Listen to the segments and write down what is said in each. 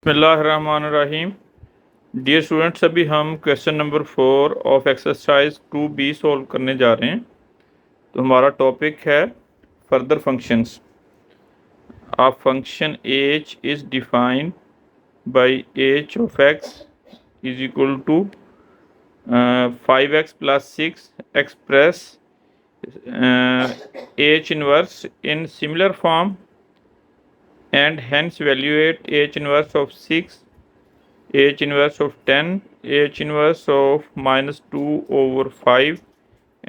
बिस्मिल्लाहिर्रहमानिर्रहीम। Dear students, अभी हम question number 4 of exercise 2B solve करने जा रहे हैं। तो हमारा टॉपिक है further functions. A function H is defined by H of X is equal to 5x plus 6 express H inverse in similar form and hence evaluate h inverse of 6, h inverse of 10, h inverse of minus 2 over 5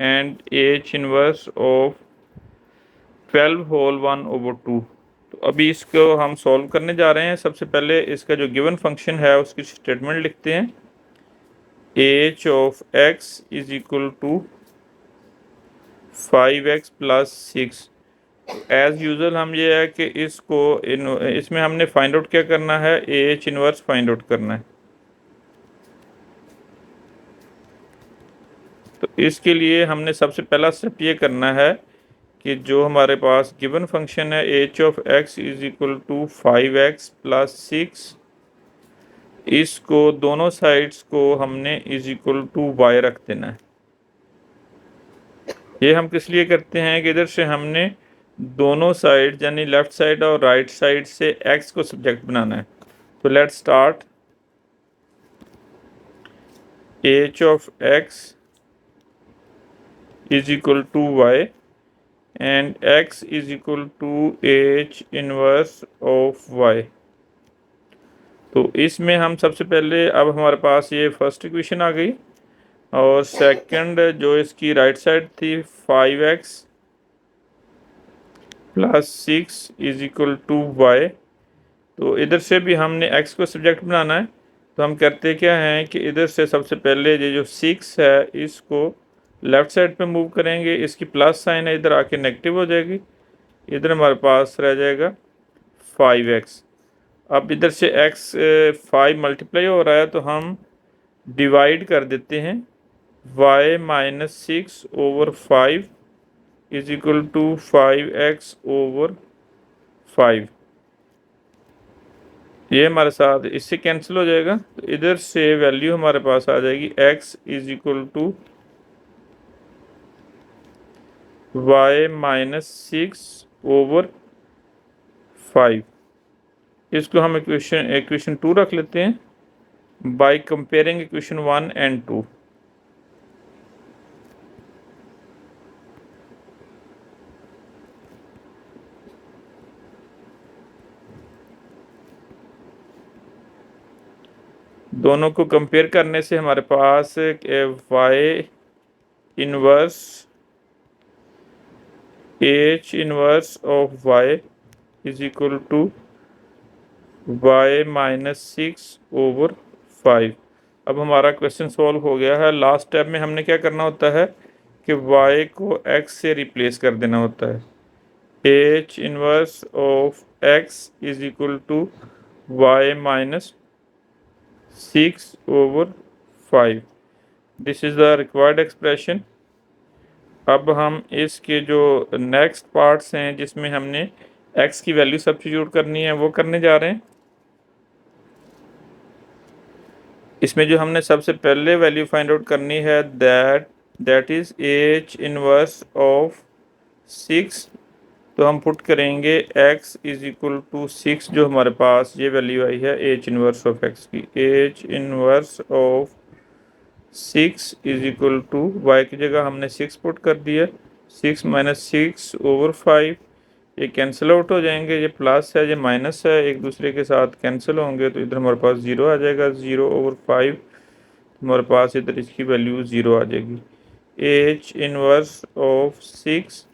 and h inverse of 12 whole 1 over 2। तो अभी इसको हम solve करने जा रहे हैं। सबसे पहले इसका जो गिवन फंक्शन है उसकी स्टेटमेंट लिखते हैं। h of x is equal to 5x plus 6। As usual हम ये है कि इसमें हमने फाइंड आउट क्या करना है, एच इनवर्स फाइंड आउट करना है। तो इसके लिए हमने सबसे पहला स्टेप ये करना है कि जो हमारे पास गिवन फंक्शन है H of X is equal to 5x plus 6, इसको दोनों साइड्स को हमने इज इक्वल टू y रख देना है। ये हम किस लिए करते हैं कि इधर से हमने दोनों साइड यानी लेफ्ट साइड और राइट साइड से x को सब्जेक्ट बनाना है। तो let's start. H of x is equal to y and x is equal to h inverse of y। तो इसमें हम सबसे पहले, अब हमारे पास ये फर्स्ट इक्वेशन आ गई और सेकंड जो इसकी राइट साइड थी 5x plus 6 is equal to y। तो इधर से भी हमने x को सब्जेक्ट बनाना है। तो हम करते क्या हैं कि इधर से सबसे पहले ये जो 6 है इसको लेफ़्ट साइड पे मूव करेंगे, इसकी प्लस साइन है इधर आके नेगेटिव हो जाएगी, इधर हमारे पास रह जाएगा 5x। अब इधर से x 5 मल्टीप्लाई हो रहा है तो हम डिवाइड कर देते हैं, y minus 6 over 5 is equal to 5x over 5। ये हमारे साथ इससे कैंसिल हो जाएगा। तो इधर से वैल्यू हमारे पास आ जाएगी x is equal to y minus 6 over 5। इसको हम इक्वेशन 2 रख लेते हैं बाय कंपेयरिंग इक्वेशन 1 एंड 2। दोनों को कंपेयर करने से हमारे पास y inverse h inverse of y is equal to y minus 6 over 5। अब हमारा क्वेश्चन सॉल्व हो गया है। लास्ट स्टेप में हमने क्या करना होता है कि y को x से रिप्लेस कर देना होता है। h inverse of x is equal to y minus 6 over 5। This is the required expression. अब हम इसके जो नेक्स्ट पार्ट्स हैं जिसमें हमने x की वैल्यू सब्स्टिट्यूट करनी है वो करने जा रहे हैं। इसमें जो हमने सबसे पहले वैल्यू फाइंड आउट करनी है that is h inverse of 6। तो हम पुट करेंगे x इज इक्वल टू 6, जो हमारे पास ये वैल्यू आई है h इनवर्स ऑफ x की। h inverse of 6 is equal to y की जगह हमने 6 पुट कर दिया, 6 माइनस 6 ओवर 5। ये कैंसिल आउट हो जाएंगे, ये प्लस है ये माइनस है, एक दूसरे के साथ कैंसिल होंगे तो इधर हमारे पास 0 आ जाएगा, 0 ओवर 5। हमारे पास इधर इसकी वैल्यू 0 आ जाएगी। h इनवर्स ऑफ 6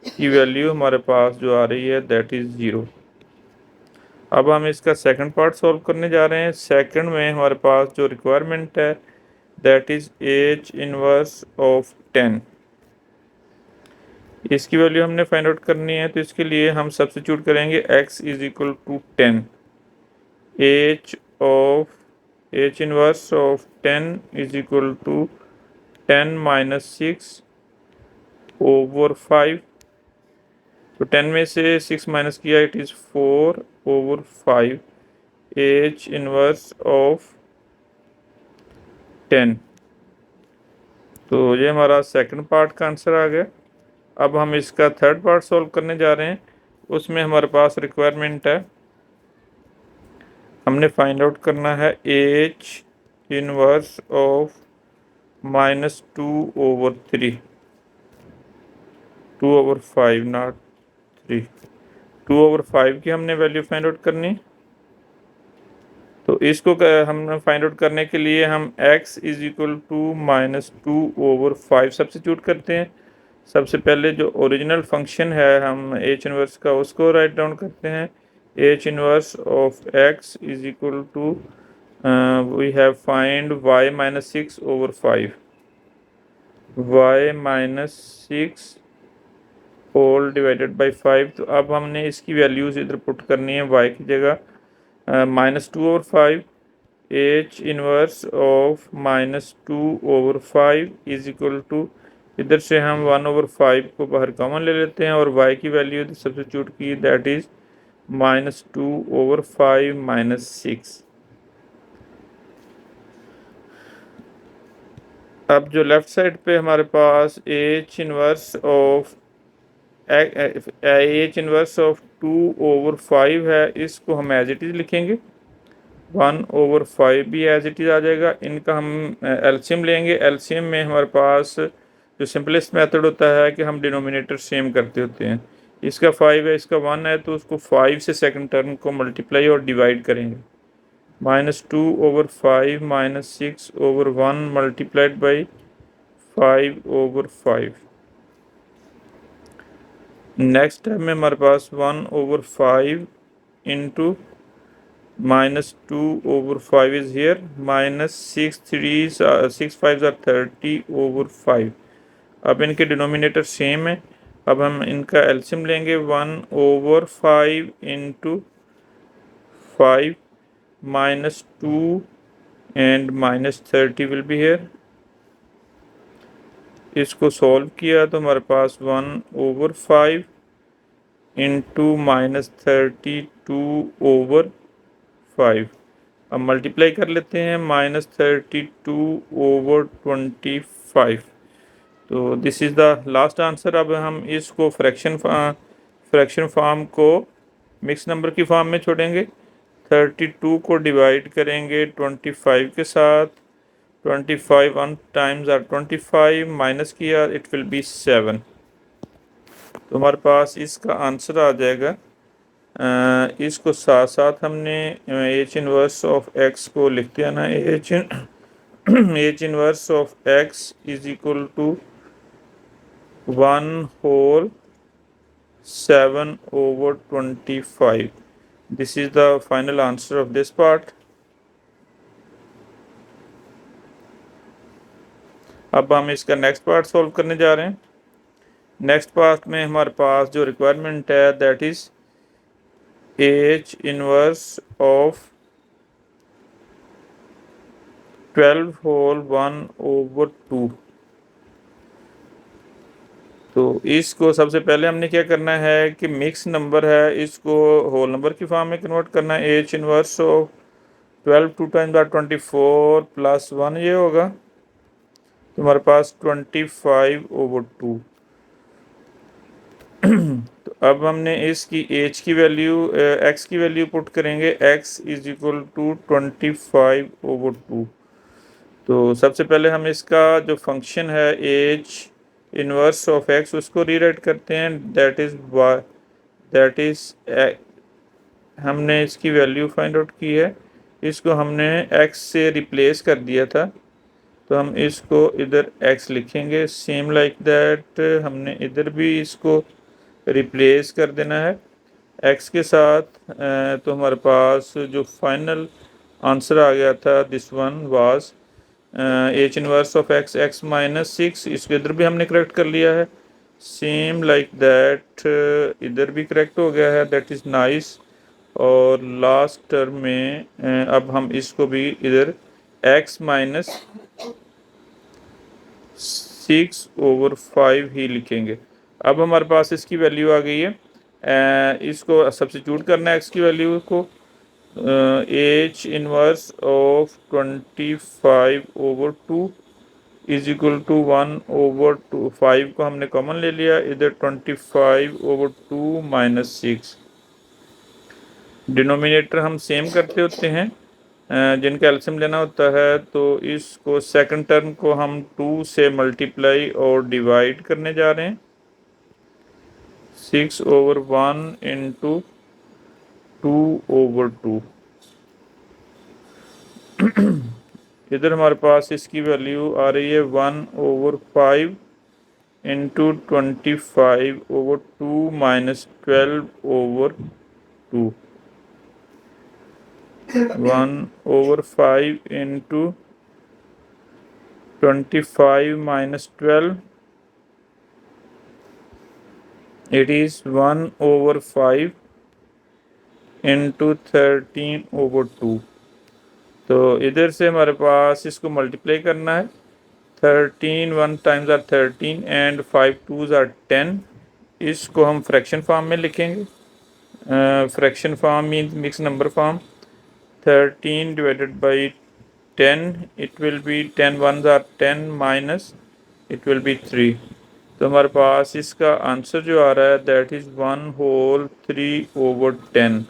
की वैल्यू हमारे पास जो आ रही है दैट इज़ 0। अब हम इसका सेकंड पार्ट सॉल्व करने जा रहे हैं। सेकंड में हमारे पास जो रिक्वायरमेंट है that is h inverse of 10। इसकी वैल्यू हमने फाइंड आउट करनी है तो इसके लिए हम सब्स्टिट्यूट करेंगे x is equal to 10। h inverse of 10 is equal to 10 minus 6 over 5। तो 10 में से 6 माइनस किया, it is 4 over 5। H inverse of 10। तो ये हमारा सेकंड पार्ट का आंसर आ गया। अब हम इसका थर्ड पार्ट सॉल्व करने जा रहे हैं। उसमें हमारे पास रिक्वायरमेंट है, हमने फाइंड आउट करना है एच इनवर्स ऑफ -2/3, 2/5 नॉट 3, 2/5 की हमने वैल्यू फाइंड आउट करनी। तो इसको हम फाइंड आउट करने के लिए हम x is equal to -2/5 substitute करते हैं। सबसे पहले जो ओरिजिनल फंक्शन है हम एच इनवर्स का उसको राइट डाउन करते हैं। H inverse of x is equal to we have find y-6/5, y-6 whole divided by 5। तो अब हमने इसकी वैल्यूज़ इधर पुट करनी है y की जगह। -2/5 H inverse of -2/5 is equal to, इधर से हम 1/5 को बाहर कॉमन ले लेते हैं और y की वैल्यू सब्स्टिट्यूट की, दैट इज -2/5 -6। अब जो लेफ्ट साइड पे हमारे पास एच इनवर्स ऑफ 2/5 है, इसको हम एज इट इज़ लिखेंगे। 1/5 भी एज इट इज़ आ जाएगा। इनका हम एलसीएम लेंगे। एलसीएम में हमारे पास जो सिंपलेस्ट मेथड होता है कि हम डिनोमिनेटर सेम करते होते हैं। इसका 5 है, इसका 1 है, तो उसको 5 से सेकंड टर्म को मल्टीप्लाई और डिवाइड करेंगे। -2/5 -6/1 मल्टीप्लाइड बाई 5/5। नेक्स्ट टर्म में हमारे पास 1/5 into -2/5 is here, -6 5s are 30/5। अब इनके डिनोमिनेटर सेम है। अब हम इनका एलसीएम लेंगे। 1/5 into 5 -2 and -30 will be here. इसको सॉल्व किया तो हमारे पास 1/5 इंटू -32/5। अब मल्टीप्लाई कर लेते हैं, -32/25। तो this is the last answer. अब हम इसको फ्रैक्शन फॉर्म को मिक्स नंबर की फॉर्म में छोड़ेंगे। 32 को डिवाइड करेंगे 25 के साथ। 25 1 टाइम्स आर 25, माइनस किया इट विल बी 7। तो हमारे पास इसका आंसर आ जाएगा। इसको साथ साथ हमने एच इनवर्स ऑफ एक्स को लिख दिया ना। H inverse of X is equal to 1/7/25। This is the final answer of this part. अब हम इसका नेक्स्ट पार्ट सॉल्व करने जा रहे हैं। नेक्स्ट पार्ट में हमारे पास जो रिक्वायरमेंट है that is H inverse of 12 whole 1/2। तो इसको सबसे पहले हमने क्या करना है कि मिक्स नंबर है, इसको होल नंबर की फॉर्म में कन्वर्ट करना है। H inverse of 12 2 times 24 plus 1 ये होगा। तो हमारे पास 25/2। तो अब हमने इसकी एच की वैल्यू एक्स की वैल्यू पुट करेंगे। X is equal to 25/2। तो सबसे पहले हम इसका जो फंक्शन है एच इनवर्स ऑफ एक्स उसको रीराइट करते हैं। दैट इज हमने इसकी वैल्यू फाइंड आउट की है, इसको हमने एक्स से रिप्लेस कर दिया था, तो हम इसको इधर x लिखेंगे। सेम लाइक दैट हमने इधर भी इसको रिप्लेस कर देना है x के साथ। तो हमारे पास जो फाइनल आंसर आ गया था this one was H inverse of x x -6। इसको इधर भी हमने करेक्ट कर लिया है। सेम लाइक दैट इधर भी करेक्ट हो गया है, दैट इज़ नाइस। और लास्ट टर्म में अब हम इसको भी इधर x -6/5 ही लिखेंगे। अब हमारे पास इसकी वैल्यू आ गई है। इसको सब्स्टिट्यूट करना है x की वैल्यू को। H inverse of 25/2 is equal to 1/2। 5 को हमने कॉमन ले लिया, इधर 25/2 माइनस 6। डिनोमिनेटर हम सेम करते होते हैं, जिनका एलसीएम लेना होता है, तो इसको सेकंड टर्म को हम 2 से मल्टीप्लाई और डिवाइड करने जा रहे हैं। 6/1 इंटू 2/2। इधर हमारे पास इसकी वैल्यू आ रही है 1/5 into 25/2 minus 12/2। 1/5 into 25 minus 12, it is 1/5 into 13/2। तो इधर से हमारे पास इसको मल्टीप्लाई करना है। 13 1 times are 13 and 5 2s are 10। इसको हम फ्रैक्शन फॉर्म में लिखेंगे। Fraction form means mix number form. 13 divided by 10, it will be 10 1s are 10 minus it will be 3। तो हमारे पास इसका आंसर जो आ रहा है दैट इज़ 1/3/10।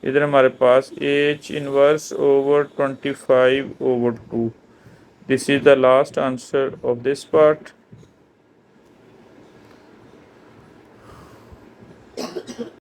इधर हमारे पास H inverse over 25/2। This is the last answer of this part.